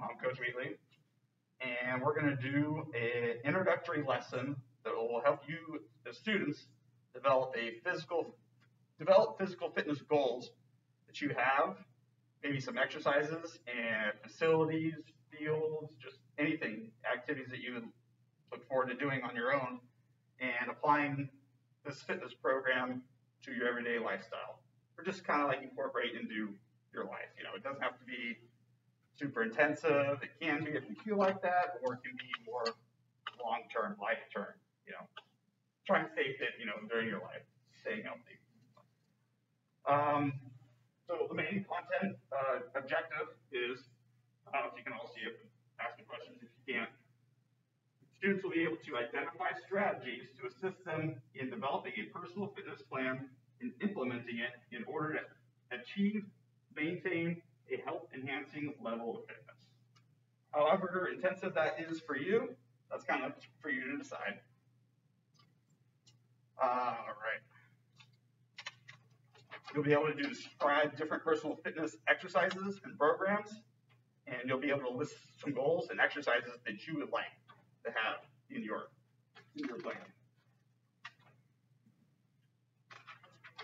I'm Coach Wheatley, and we're going to do an introductory lesson that will help you, the students, develop physical fitness goals that you have, maybe some exercises and facilities, fields, just anything, activities that you would look forward to doing on your own, and applying this fitness program to your everyday lifestyle, or just kind of like incorporate into your life. It doesn't have to be super intensive. It can be if you feel like that, or it can be more long-term, life-term. Try and stay fit, during your life, staying healthy. So the main content objective is, I don't know if you can all see it, but ask me questions if you can't. Students will be able to identify strategies to assist them in developing a personal fitness plan and implementing it in order to achieve, maintain a health-enhancing level of fitness. However intensive that is for you, that's kind of for you to decide. All right. You'll be able to describe different personal fitness exercises and programs, and you'll be able to list some goals and exercises that you would like to have in your plan.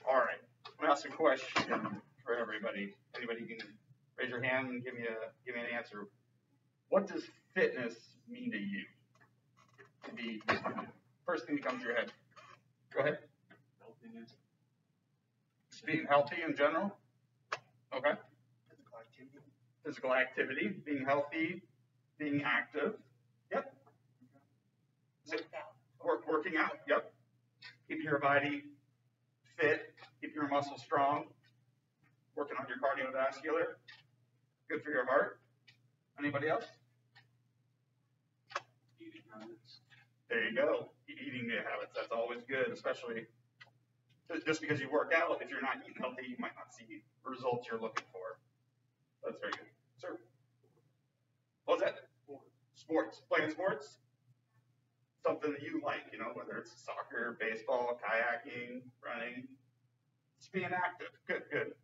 All right, I'm gonna ask a question for everybody. Anybody can raise your hand and give me an answer. What does fitness mean to you? The first thing that comes to your head. Go ahead. Healthiness. Just being healthy in general. Okay. Physical activity, being healthy, being active. Yep. Working out. Yep. Keeping your body fit, keeping your muscles strong, working on your cardiovascular. Good for your heart. Anybody else? Eating habits. There you go. Eating habits. That's always good, especially just because you work out. If you're not eating healthy, you might not see the results you're looking for. That's very good. Sir? What was that? Sports. Playing sports? Something that you like, whether it's soccer, baseball, kayaking, running. Just being active. Good, good.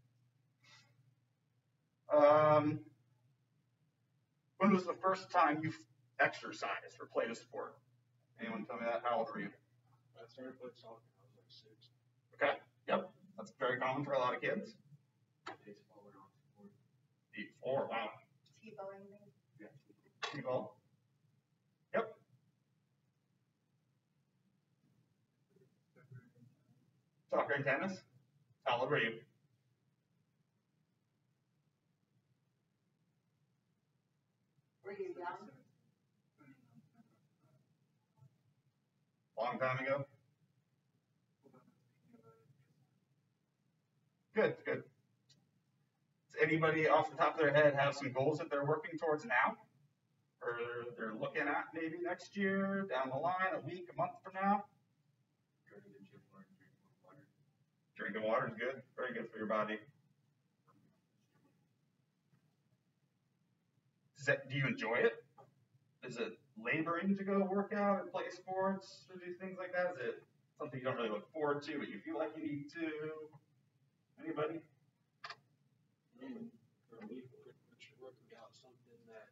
When was the first time you exercised or played a sport? Anyone tell me that? How old were you? I started playing soccer when I was like 6. Okay. Yep. That's very common for a lot of kids. Baseball went on 4. Wow. T-ball, anything? Yeah. T-ball. Yep. Soccer and tennis. How old were you? Were you young? Long time ago. Good, good. Does anybody off the top of their head have some goals that they're working towards now? Or they're looking at maybe next year, down the line, a week, a month from now? Going to the gym or drinking water. Drinking water is good, very good for your body. Do you enjoy it? Is it laboring to go work out or play sports or do things like that? Is it something you don't really look forward to, but you feel like you need to? Anybody? For me, working out something that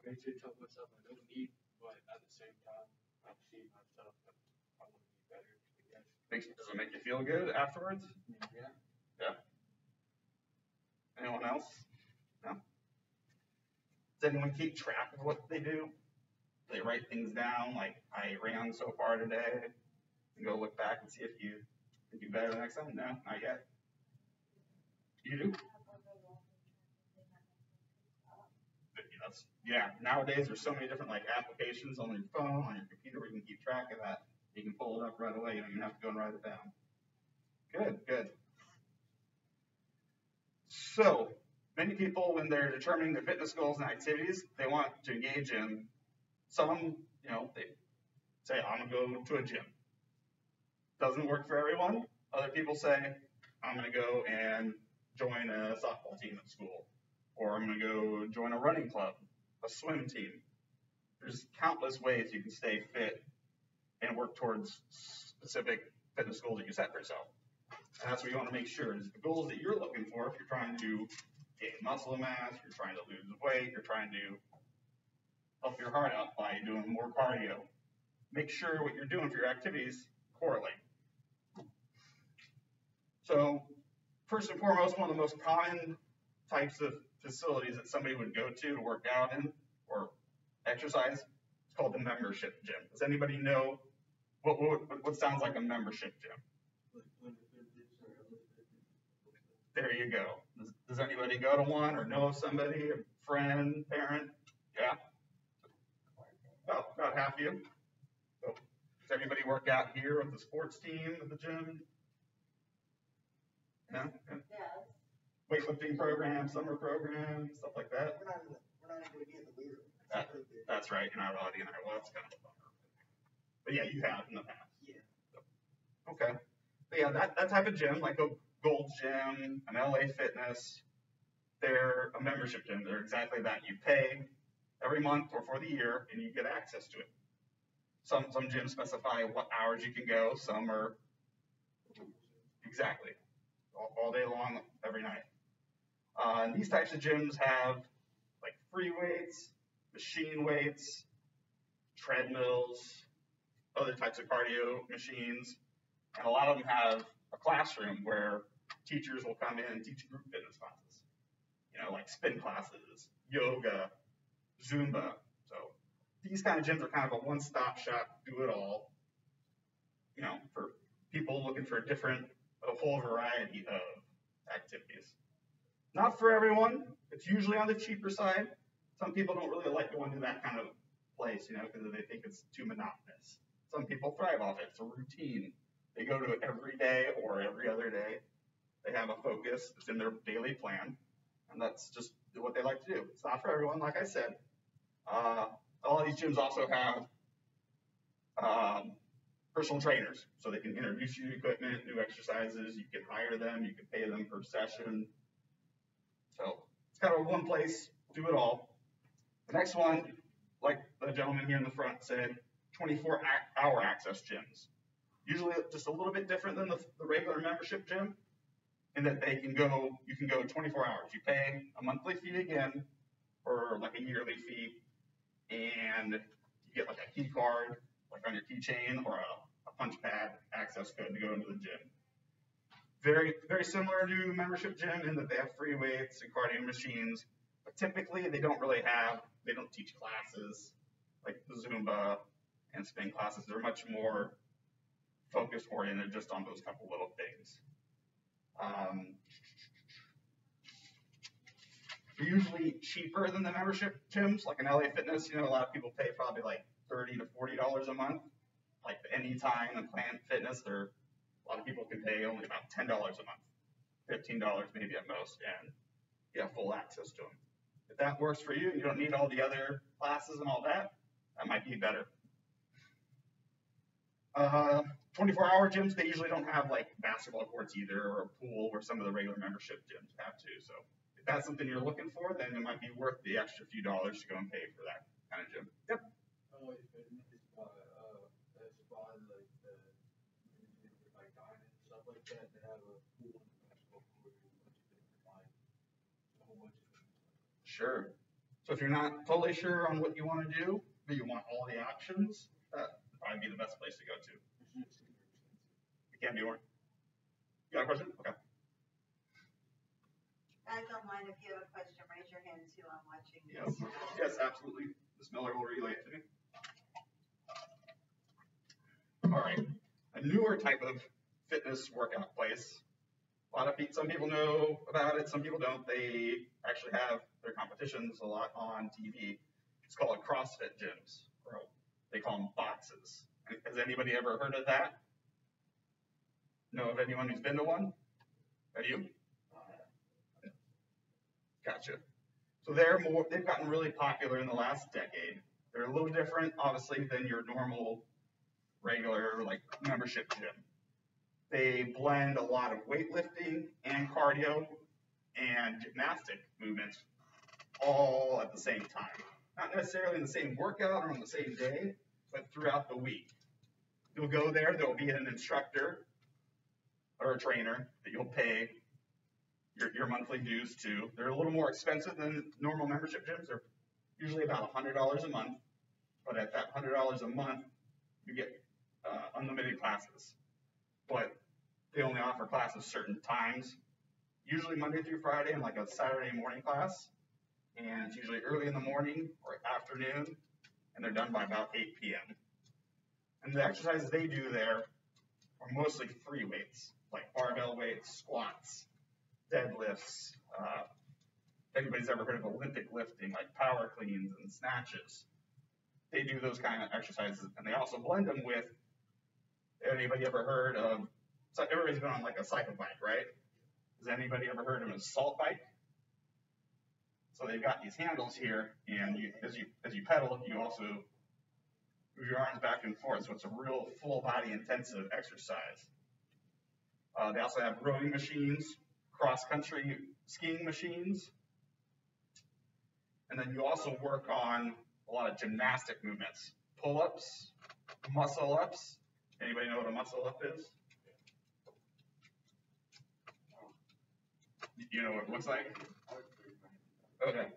I used to tell myself I don't need, but at the same time, I see myself that I want to be better, I guess. Does it make you feel good afterwards? Yeah. Yeah. Anyone else? No? Does anyone keep track of what they do? They write things down, like I ran so far today, and go look back and see if you can do better next time? No, not yet. You do? Yeah, nowadays there's so many different applications on your phone, on your computer, where you can keep track of that. You can pull it up right away. You don't even have to go and write it down. Good, good. So many people, when they're determining their fitness goals and activities, they want to engage in some, they say, I'm going to go to a gym. Doesn't work for everyone. Other people say, I'm going to go and join a softball team at school, or I'm going to go join a running club, a swim team. There's countless ways you can stay fit and work towards specific fitness goals that you set for yourself. And that's what you want to make sure is the goals that you're looking for if you're trying to gain muscle mass, you're trying to lose weight, you're trying to help your heart out by doing more cardio. Make sure what you're doing for your activities correlate. So first and foremost, one of the most common types of facilities that somebody would go to work out in or exercise is called the membership gym. Does anybody know what sounds like a membership gym? There you go. Does anybody go to one or know of somebody, a friend, parent? Yeah? About half of you. So, does anybody work out here with the sports team at the gym? No? Yeah. Yes. Weightlifting program, summer program, stuff like that? We're not going to get in the weird. That's right. You're not allowed in there. Well, that's kind of a bummer. But yeah, you have in the past. Yeah. Okay. But yeah, that type of gym, like a Gold's Gym, an LA Fitness, they're a membership gym. They're exactly that. You pay every month or for the year, and you get access to it. Some gyms specify what hours you can go. Some are exactly all day long, every night. And these types of gyms have like free weights, machine weights, treadmills, other types of cardio machines, and a lot of them have a classroom where teachers will come in and teach group fitness classes, like spin classes, yoga, Zumba. So these kind of gyms are kind of a one-stop shop, do it all, for people looking for a whole variety of activities. Not for everyone. It's usually on the cheaper side. Some people don't really like going to that kind of place, because they think it's too monotonous. Some people thrive off it. It's a routine. They go to it every day or every other day. They have a focus. It's in their daily plan, and that's just what they like to do. It's not for everyone, like I said. All of these gyms also have personal trainers, so they can introduce you to equipment, new exercises. You can hire them. You can pay them per session. So it's kind of one place, do it all. The next one, like the gentleman here in the front said, 24-hour access gyms. Usually just a little bit different than the regular membership gym in that you can go 24 hours. You pay a monthly fee again or like a yearly fee, and you get like a key card, like on your keychain, or a punch pad access code to go into the gym. Very, very similar to membership gym in that they have free weights and cardio machines, but typically they don't teach classes like the Zumba and spin classes. They're much more focus oriented just on those couple little things. They're usually cheaper than the membership gyms, like an LA Fitness. A lot of people pay probably like $30 to $40 a month. Like the Anytime and Planet Fitness, a lot of people can pay only about $10 a month, $15 maybe at most, and you have full access to them. If that works for you, you don't need all the other classes and all that. That might be better. 24-hour gyms, they usually don't have like basketball courts either, or a pool where some of the regular membership gyms have to. So if that's something you're looking for, then it might be worth the extra few dollars to go and pay for that kind of gym. Yep. Sure. So if you're not totally sure on what you want to do, but you want all the options, that would probably be the best place to go to. It can be more. You got a question? Okay. Guys online, if you have a question, raise your hand too. I'm watching Yes. this. Yes, absolutely. Ms. Miller will relay it to me. All right. A newer type of fitness workout place. Some people know about it, some people don't. They actually have their competitions a lot on TV. It's called CrossFit gyms, or they call them boxes. Has anybody ever heard of that? Know of anyone who's been to one? Have you? Gotcha. So they've gotten really popular in the last decade. They're a little different, obviously, than your normal, regular, like membership gym. They blend a lot of weightlifting and cardio and gymnastic movements all at the same time. Not necessarily in the same workout or on the same day, but throughout the week. You'll go there will be an instructor or a trainer that you'll pay. your monthly dues too. They're a little more expensive than normal membership gyms. They're usually about $100 a month, but at that $100 a month, you get unlimited classes. But they only offer classes certain times, usually Monday through Friday and like a Saturday morning class. And it's usually early in the morning or afternoon, and they're done by about 8 p.m. And the exercises they do there are mostly free weights, like barbell weights, squats, deadlifts. If anybody's ever heard of Olympic lifting, like power cleans and snatches, they do those kind of exercises, and they also blend them with. Anybody ever heard of? So everybody's been on like a cycle bike, right? Has anybody ever heard of an assault bike? So they've got these handles here, and as you pedal, you also move your arms back and forth. So it's a real full body intensive exercise. They also have rowing machines, cross country skiing machines, and then you also work on a lot of gymnastic movements, pull-ups, muscle-ups. Anybody know what a muscle-up is? You know what it looks like? Okay.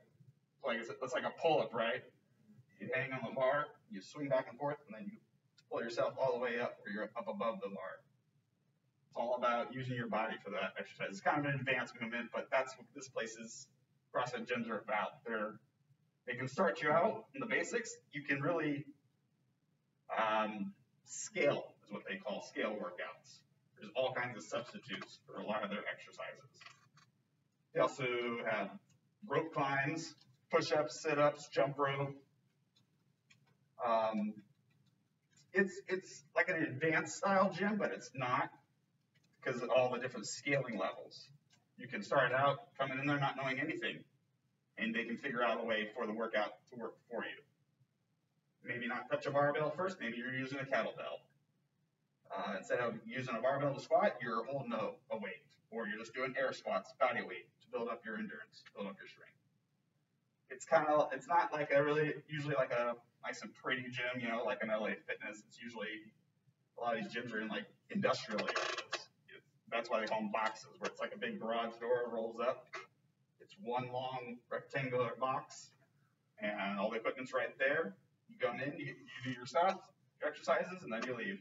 It's like a pull-up, right? You hang on the bar, you swing back and forth, and then you pull yourself all the way up, or you're up above the bar. It's all about using your body for that exercise. It's kind of an advanced movement, but that's what this place's CrossFit gyms are about. They can start you out in the basics. You can really scale, is what they call scale workouts. There's all kinds of substitutes for a lot of their exercises. They also have rope climbs, push-ups, sit-ups, jump rope. It's like an advanced style gym, but it's not, because of all the different scaling levels. You can start out coming in there not knowing anything, and they can figure out a way for the workout to work for you. Maybe not touch a barbell first, maybe you're using a kettlebell. Instead of using a barbell to squat, you're holding a weight, or you're just doing air squats, body weight, to build up your endurance, build up your strength. It's not like usually like a nice and pretty gym, like an LA Fitness. It's usually, a lot of these gyms are in like industrial areas. That's why they call them boxes, where it's like a big garage door rolls up. It's one long rectangular box, and all the equipment's right there. You come in, you do your stuff, your exercises, and then you leave.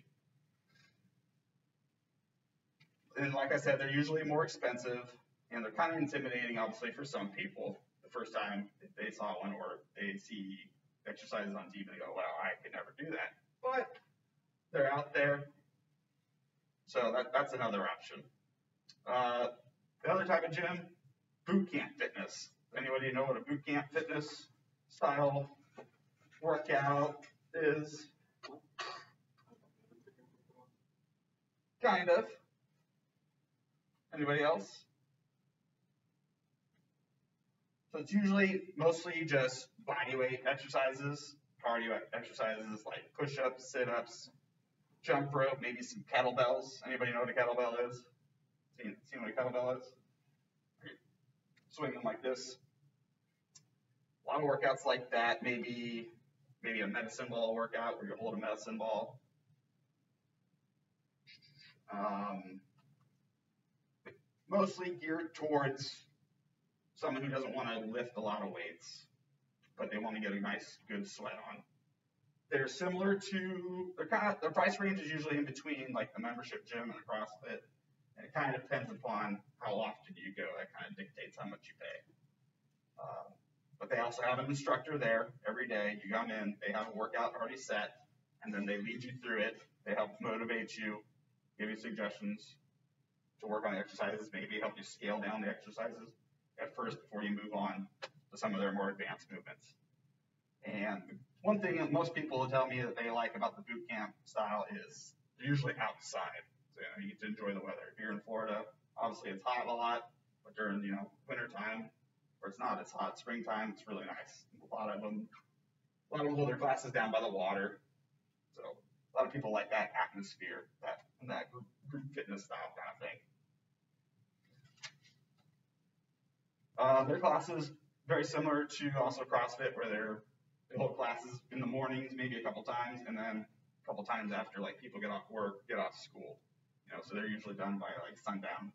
And like I said, they're usually more expensive, and they're kind of intimidating, obviously, for some people. The first time if they saw one, or they see exercises on TV, they go, "Wow, I could never do that." But they're out there, so that's another option. The other type of gym, boot camp fitness. Anybody know what a boot camp fitness style workout is? Kind of. Anybody else? So it's usually mostly just body weight exercises, cardio exercises like push-ups, sit-ups, jump rope, maybe some kettlebells. Anybody know what a kettlebell is? Seen what a kettlebell is? Swing them like this. A lot of workouts like that. Maybe a medicine ball workout where you hold a medicine ball. Mostly geared towards someone who doesn't want to lift a lot of weights, but they want to get a nice, good sweat on. They're similar to, their price range is usually in between like the membership gym and a CrossFit, and it kind of depends upon how often you go. That kind of dictates how much you pay. But they also have an instructor there every day. You come in, they have a workout already set, and then they lead you through it. They help motivate you, give you suggestions to work on the exercises, maybe help you scale down the exercises at first before you move on to some of their more advanced movements. And one thing that most people will tell me that they like about the boot camp style is they're usually outside. So you get to enjoy the weather. If you're in Florida, obviously it's hot a lot, but during winter time, where it's not as hot, springtime, it's really nice. A lot of them hold their classes down by the water. So a lot of people like that atmosphere, that group fitness style kind of thing. Their classes very similar to also CrossFit, where they hold classes in the mornings, maybe a couple times, and then a couple times after, like people get off work, get off school. So they're usually done by like sundown.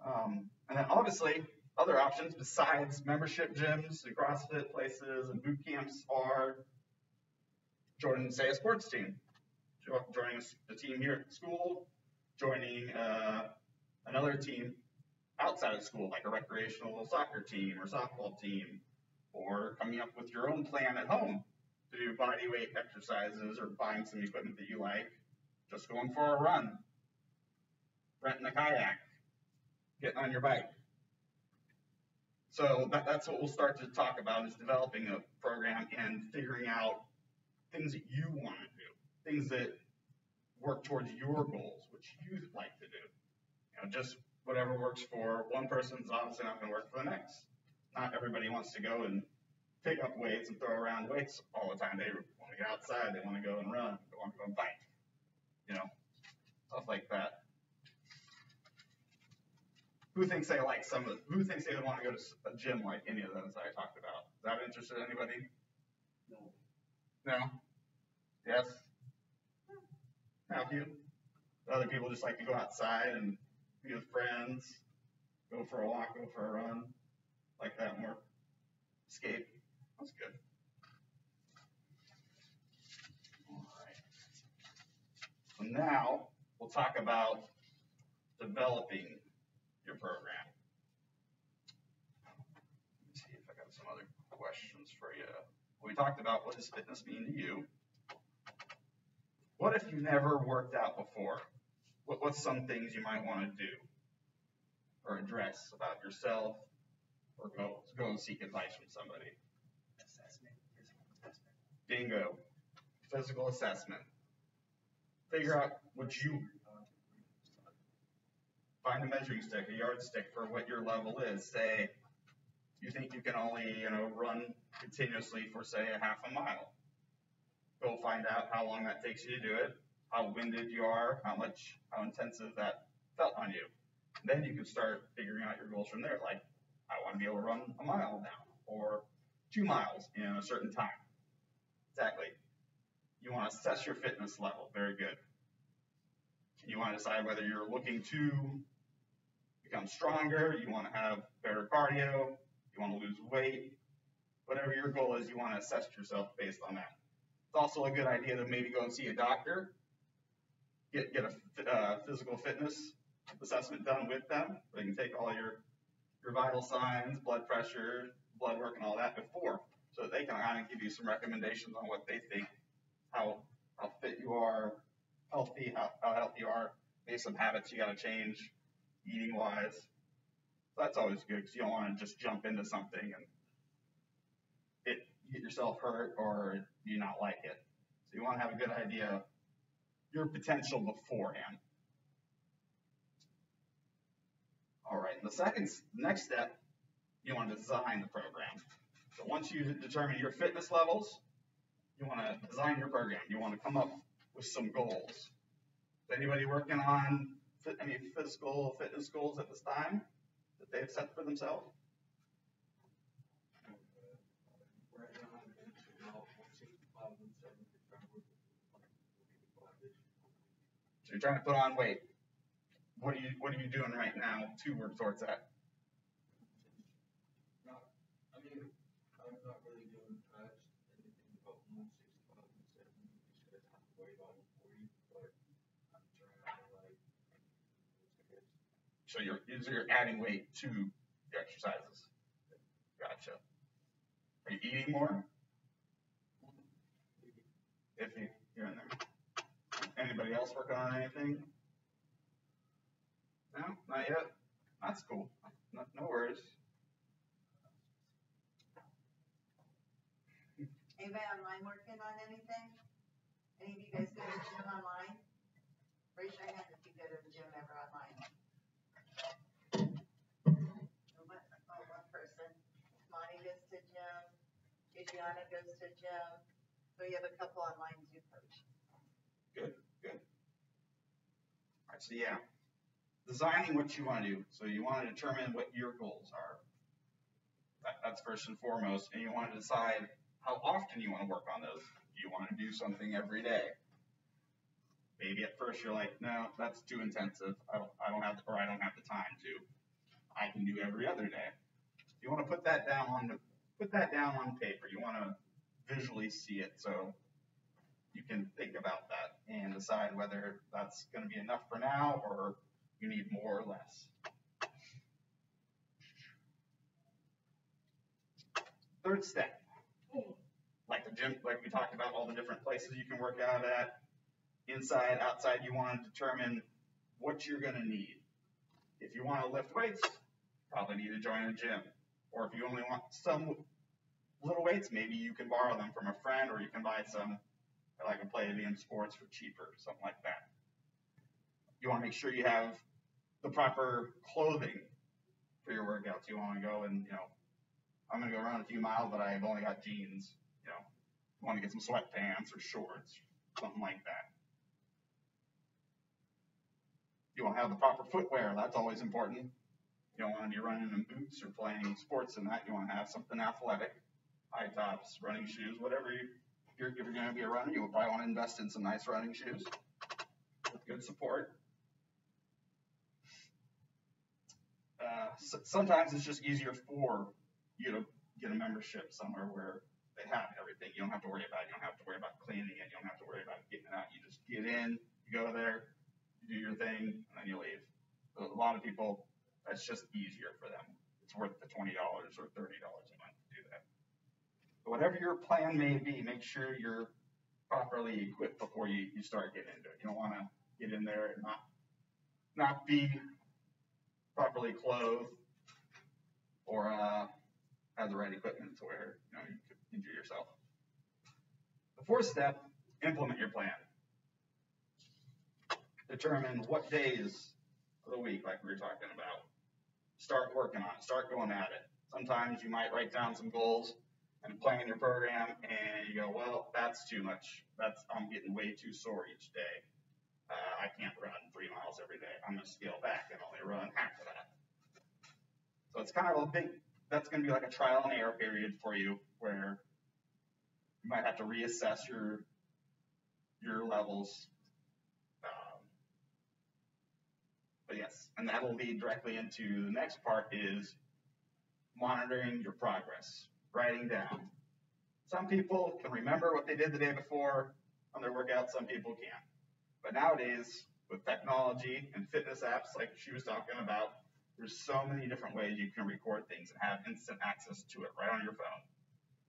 And then obviously, other options besides membership gyms and CrossFit places and boot camps are joining, say, a sports team, joining a team here at school, joining another team outside of school, like a recreational soccer team or softball team, or coming up with your own plan at home to do body weight exercises or buying some equipment that you like, just going for a run, renting a kayak, getting on your bike. So that's what we'll start to talk about, is developing a program and figuring out things that you want to do, things that work towards your goals, which you like to do. Just whatever works for one person is obviously not going to work for the next. Not everybody wants to go and pick up weights and throw around weights all the time. They want to get outside. They want to go and run. They want to go and bike. Stuff like that. Who thinks they like who thinks they would want to go to a gym like any of those that I talked about? Is that interested in anybody? No? Yes? Have you? Other people just like to go outside and be with friends, go for a walk, go for a run, like that more. Escape. That's good. All right. So now we'll talk about developing your program. Let me see if I got some other questions for you. We talked about, what does fitness mean to you? What if you never worked out before? What's some things you might want to do or address about yourself, or go and seek advice from somebody? Assessment, physical assessment. Bingo. Physical assessment. Figure out what you find a measuring stick, a yardstick for what your level is. Say you think you can only, run continuously for, say, a half a mile. Go find out how long that takes you to do it, how winded you are, how intensive that felt on you. And then you can start figuring out your goals from there. Like, I want to be able to run a mile now, or 2 miles in a certain time. Exactly. You want to assess your fitness level. Very good. You want to decide whether you're looking to become stronger, you want to have better cardio, you want to lose weight. Whatever your goal is, you want to assess yourself based on that. It's also a good idea to maybe go and see a doctor, get a physical fitness assessment done with them. They can take all your vital signs, blood pressure, blood work, and all that before, so that they can kind of give you some recommendations on what they think, how fit you are, how healthy you are, maybe some habits you got to change, eating wise. So that's always good, because you don't want to just jump into something and get yourself hurt or you not like it. So you want to have a good idea of your potential beforehand. All right, and the next step, you want to design the program. So once you determine your fitness levels, you want to design your program. You want to come up with some goals. Is anybody working on any physical fitness goals at this time that they've set for themselves? So you're trying to put on weight. What are you doing right now to work towards that? I'm not really doing much, anything about 165 and 70, because I'm way about 40, but I'm trying to So you're adding weight to the exercises. Gotcha. Are you eating more? If you're in there. Anybody else working on anything? No, not yet. That's cool. No worries. Anybody online working on anything? Any of you guys go to the gym online? Raise your hand if you go to the gym ever online. One person. Monty goes to gym. Adriana goes to gym. So you have a couple online Zoom coach. Good. All right, so yeah, designing what you want to do. So you want to determine what your goals are. That's first and foremost, and you want to decide how often you want to work on those. Do you want to do something every day? Maybe at first you're like, no, that's too intensive. I don't have the time to. I can do every other day. You want to put that down on paper. You want to visually see it so you can think about that and decide whether that's going to be enough for now or you need more or less. Third step, like the gym, like we talked about, all the different places you can work out at, inside, outside. You want to determine what you're going to need. If you want to lift weights, probably need to join a gym. Or if you only want some little weights, maybe you can borrow them from a friend, or you can buy some like a Palladium Sports for cheaper, something like that. You want to make sure you have the proper clothing for your workouts. You want to go and, I'm going to go run a few miles, but I've only got jeans. You want to get some sweatpants or shorts, something like that. You want to have the proper footwear. That's always important. You don't want to be running in boots or playing sports in that. You want to have something athletic, high tops, running shoes, whatever if you're going to be a runner, you would probably want to invest in some nice running shoes with good support. Sometimes it's just easier for you to get a membership somewhere where they have everything. You don't have to worry about it. You don't have to worry about cleaning it. You don't have to worry about getting it out. You just get in, you go there, you do your thing, and then you leave. So a lot of people, that's just easier for them. It's worth the $20 or $30 a month to do that. But whatever your plan may be, make sure you're properly equipped before you start getting into it. You don't want to get in there and not be properly clothed or have the right equipment to where you could injure yourself. The fourth step, implement your plan. Determine what days of the week, like we were talking about. Start working on it. Start going at it. Sometimes you might write down some goals and plan your program, and you go, well, that's too much. I'm getting way too sore each day. I can't run 3 miles every day. I'm going to scale back and only run half of that. So it's kind of that's going to be like a trial and error period for you where you might have to reassess your levels. But yes, and that'll lead directly into the next part is monitoring your progress, writing down. Some people can remember what they did the day before on their workout, some people can't. But nowadays, with technology and fitness apps like she was talking about, there's so many different ways you can record things and have instant access to it right on your phone.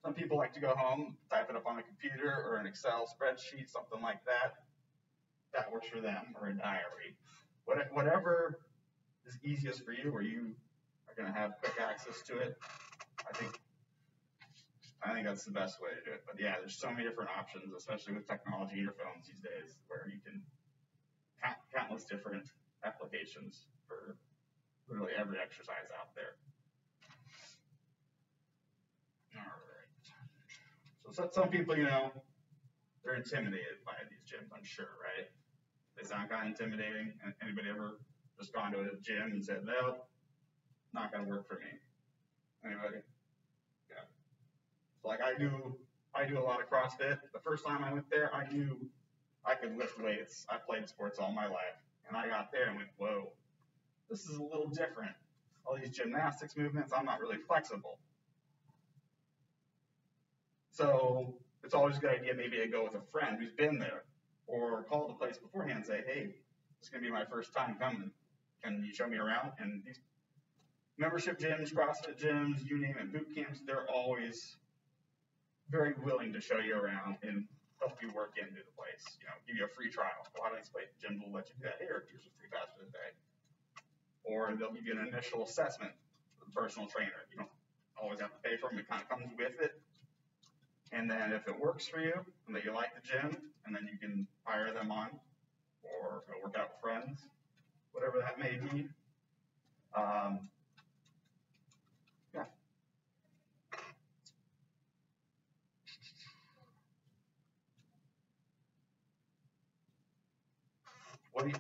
Some people like to go home, type it up on a computer or an Excel spreadsheet, something like that. That works for them, or a diary. Whatever is easiest for you, where you are going to have quick access to it, I think that's the best way to do it. But yeah, there's so many different options, especially with technology in your phones these days, where you can countless different applications for literally every exercise out there. All right. So some people, they're intimidated by these gyms, I'm sure, right? They sound kind of intimidating. Anybody ever just gone to a gym and said, no, not going to work for me? Anybody? Yeah. So like I do a lot of CrossFit. The first time I went there, I knew I could lift weights. I played sports all my life. And I got there and went, whoa, this is a little different. All these gymnastics movements, I'm not really flexible. So it's always a good idea maybe to go with a friend who's been there, or call the place beforehand and say, hey, it's going to be my first time coming. Can you show me around? And these membership gyms, CrossFit gyms, you name it, boot camps, they're always very willing to show you around and help you work into the place. Give you a free trial. A lot of these gyms will let you do that. Here's a free pass for the day. Or they'll give you an initial assessment with a personal trainer. You don't always have to pay for them. It kind of comes with it. And then if it works for you and that you like the gym, and then you can hire them on or go work out with friends, whatever that may be. Yeah.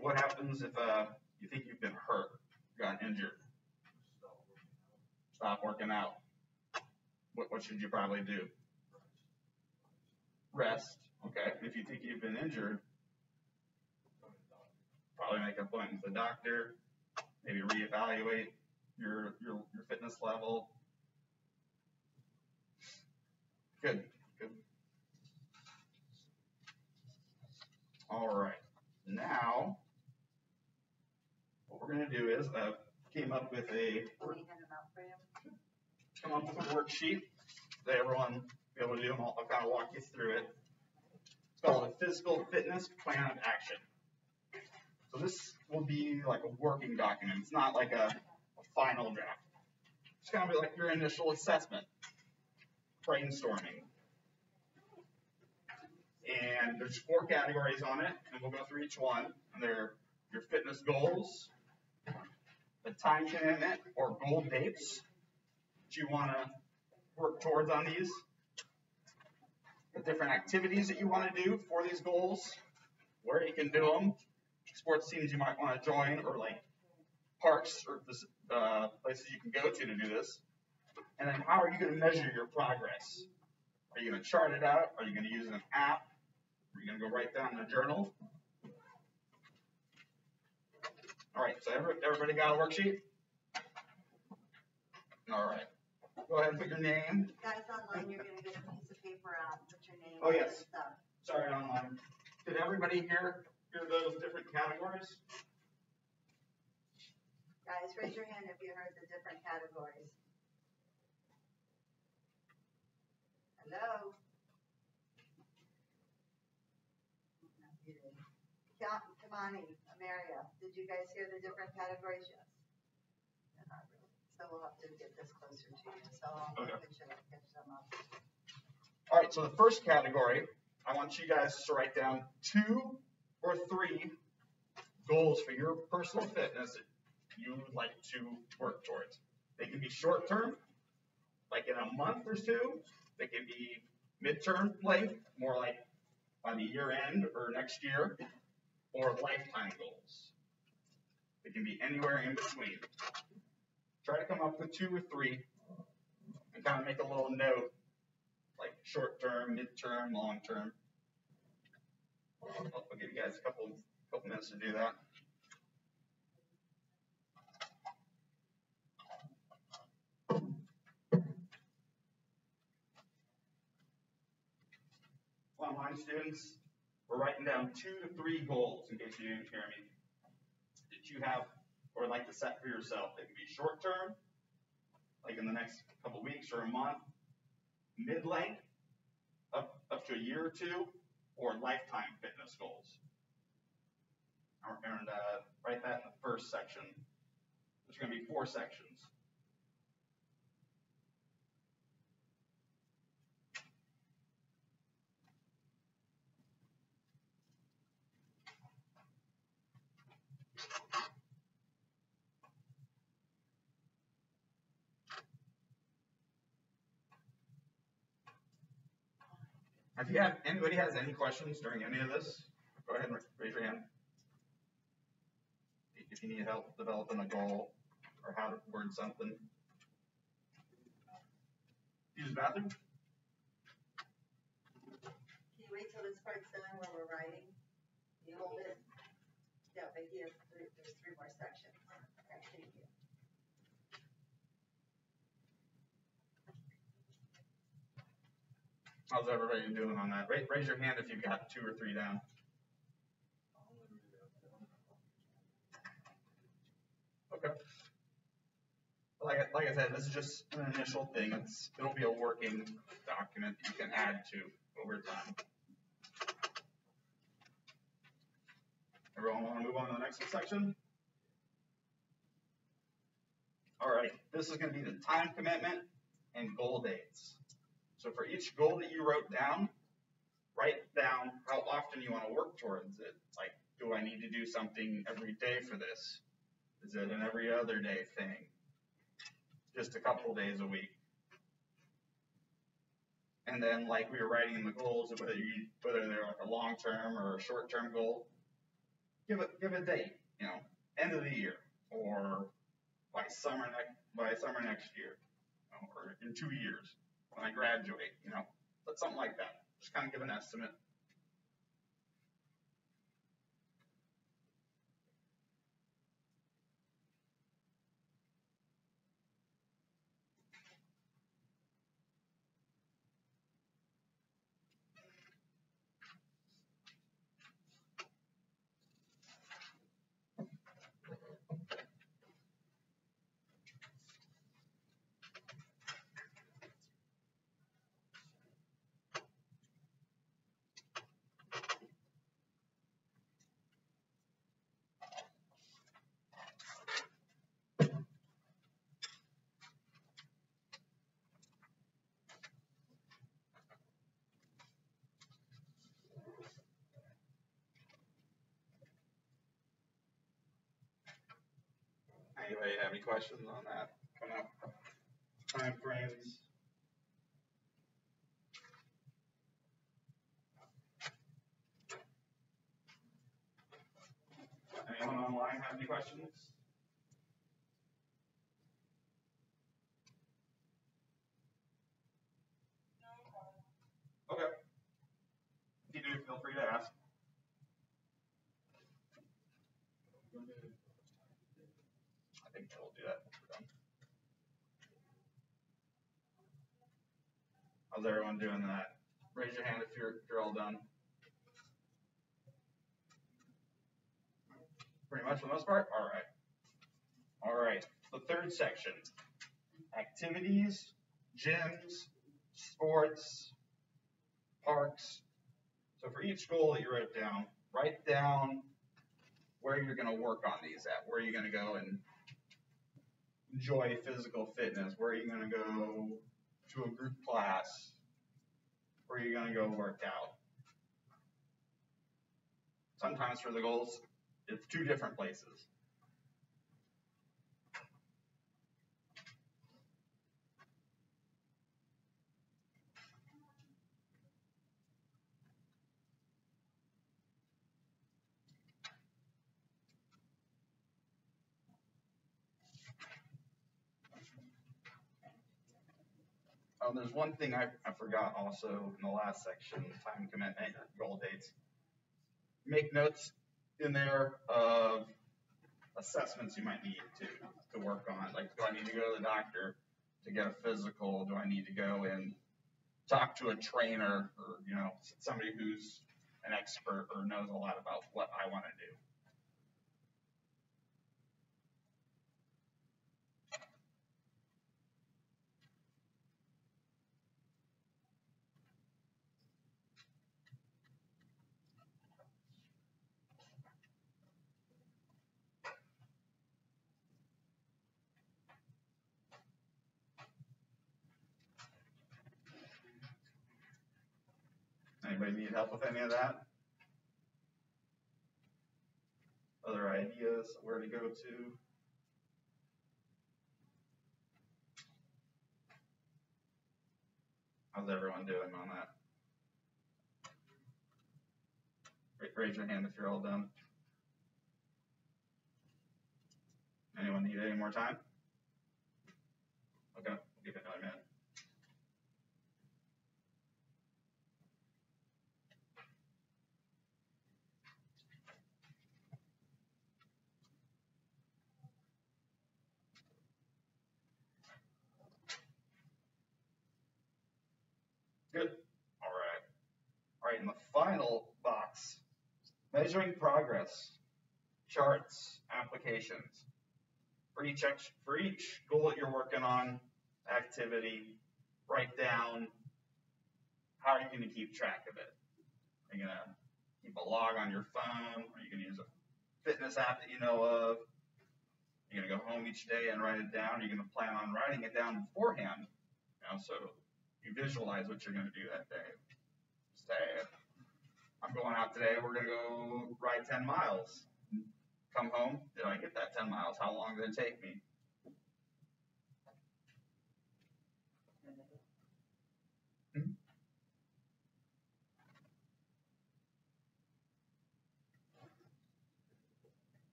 What happens if you think you've been hurt, got injured? Stop working out. What should you probably do? Rest. Okay. If you think you've been injured, probably make an appointment with the doctor, maybe reevaluate your fitness level. Good. All right. Now, what we're going to do is came up with a worksheet that everyone be able to do. I'll kind of walk you through it. It's called a physical fitness plan of action. So this will be like a working document. It's not like a final draft. It's kind of be like your initial assessment, brainstorming. And there's 4 categories on it, and we'll go through each one. And they're your fitness goals, the time commitment or goal dates that you want to work towards on these, the different activities that you want to do for these goals, where you can do them, sports teams you might want to join, or like parks or places you can go to do this. And then how are you going to measure your progress? Are you going to chart it out? Are you going to use an app? Are you going to go write down in a journal? All right, so everybody got a worksheet? All right. Go ahead and put your name. Guys online, you're going to get a piece of paper out, put your name Oh, on yes. and stuff. Sorry, online. Did everybody hear those different categories? Guys, raise your hand if you heard the different categories. Hello? Kamani, Amaria, did you guys hear the different categories? Yes. Not really. So we'll have to get this closer to you. So I'll pitch them up. All right, so the first category, I want you guys to write down 2 or 3 goals for your personal fitness that you would like to work towards. They can be short term, like in a month or 2. They can be midterm length, more like by the year end or next year, or lifetime goals. They can be anywhere in between. Try to come up with 2 or 3 and kind of make a little note, like short term, midterm, long term. I'll give you guys a couple minutes to do that. Online students, we're writing down 2 to 3 goals, in case you didn't hear me, that you have or would like to set for yourself. They can be short term, like in the next couple weeks or a month, mid-length, up to a year or 2, or lifetime fitness goals. And write that in the first section. There's going to be 4 sections. If anybody has any questions during any of this, go ahead and raise your hand. If you need help developing a goal or how to word something. Use the bathroom? Can you wait till this part's done where we're writing? You hold it? Yeah, but here, there's 3 more sections. Okay, thank you. How's everybody doing on that? Raise your hand if you've got 2 or 3 down. Okay. Like I said, this is just an initial thing. It'll be a working document that you can add to over time. Everyone want to move on to the next section? All right, this is going to be the time commitment and goal dates. So for each goal that you wrote down, write down how often you want to work towards it. Like, do I need to do something every day for this? Is it an every other day thing? Just a couple days a week? And then, like we were writing in the goals, whether they're like a long-term or a short-term goal, give a date. End of the year, or by summer next year, or in 2 years when I graduate. But something like that. Just kind of give an estimate. Anybody have any questions on that? Come up. Time frames. Anyone online have any questions? Okay. If you do, feel free to ask. I think we'll do that. How's everyone doing that? Raise your hand if you're all done. Pretty much for the most part? All right. All right. The third section. Activities, gyms, sports, parks. So for each goal that you write down where you're going to work on these at. Where are you going to go and enjoy physical fitness? Where are you going to go to a group class? Where are you going to go work out? Sometimes for the goals, it's 2 different places. There's one thing I forgot also in the last section, time commitment, goal dates. Make notes in there of assessments you might need to work on. Like, do I need to go to the doctor to get a physical? Do I need to go and talk to a trainer or, somebody who's an expert or knows a lot about what I want to do? Anybody need help with any of that? Other ideas where to go to? How's everyone doing on that? Raise your hand if you're all done. Anyone need any more time? Okay, we'll give it another minute. Good. All right. All right, in the final box, measuring progress, charts, applications. For each goal that you're working on, activity, write down how are you going to keep track of it. Are you going to keep a log on your phone? Are you going to use a fitness app that you know of? Are you going to go home each day and write it down? Are you going to plan on writing it down beforehand? So you visualize what you're going to do that day. Say, I'm going out today, we're going to go ride 10 miles. Come home, did I get that 10 miles? How long did it take me?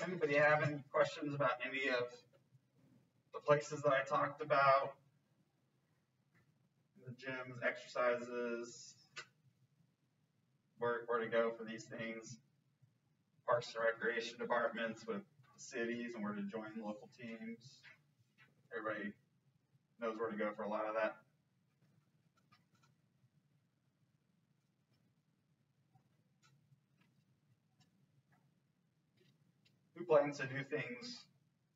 Anybody have any questions about any of the places that I talked about? The gyms, exercises, where to go for these things, parks and recreation departments with the cities and where to join local teams. Everybody knows where to go for a lot of that. Who plans to do things,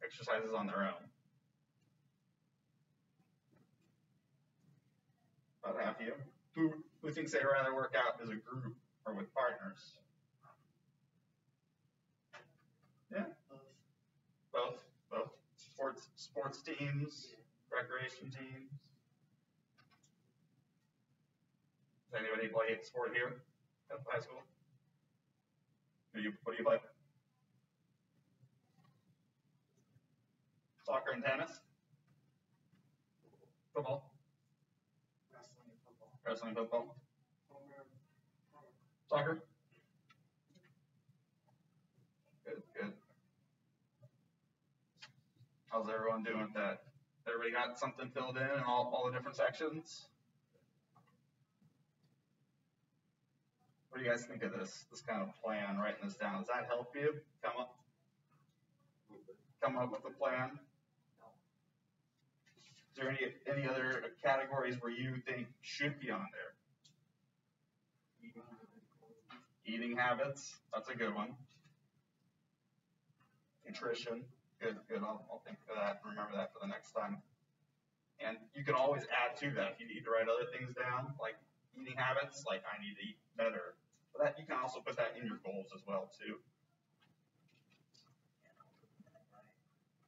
exercises on their own? About half of you. Who thinks they'd rather work out as a group or with partners? Yeah? Both. Sports teams, recreation teams. Does anybody play sport here at high school? What do you play? Soccer and tennis? Football? Wrestling and football. Wrestling, football? Soccer? Good, good. How's everyone doing with that? Everybody got something filled in all the different sections? What do you guys think of this kind of plan, writing this down? Does that help you come up with a plan? Is there any other categories where you think should be on there? Eating habits, that's a good one. Nutrition, good. I'll think of that and remember that for the next time. And you can always add to that if you need to write other things down, like eating habits, like I need to eat better. But that you can also put that in your goals as well too.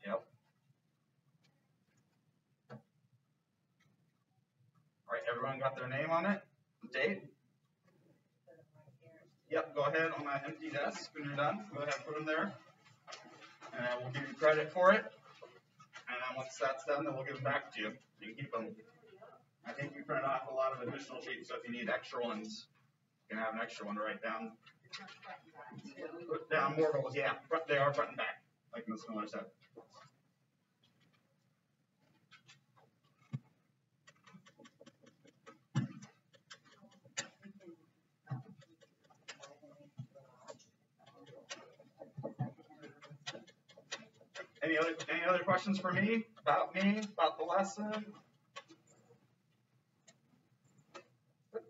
Yep. All right, everyone got their name on it? The date? Yep, go ahead on that empty desk when you're done. Go ahead, put them there. And we'll give you credit for it. And then once that's done, then we'll give them back to you. You can keep them. I think we printed off a lot of additional sheets, so if you need extra ones, you can have an extra one to write down. Put down more goals, yeah. They are front and back, like Ms. Miller said. Any other questions for me, about the lesson?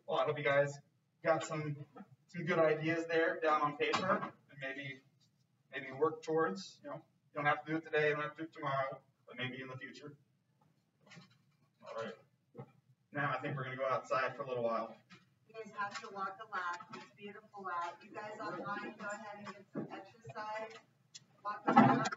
Well, I hope you guys got some good ideas there down on paper, and maybe work towards. You don't have to do it today, you don't have to do it tomorrow, but maybe in the future. All right. Now I think we're gonna go outside for a little while. You guys have to walk a lap. It's beautiful out. You guys online, go ahead and get some exercise. Walk around.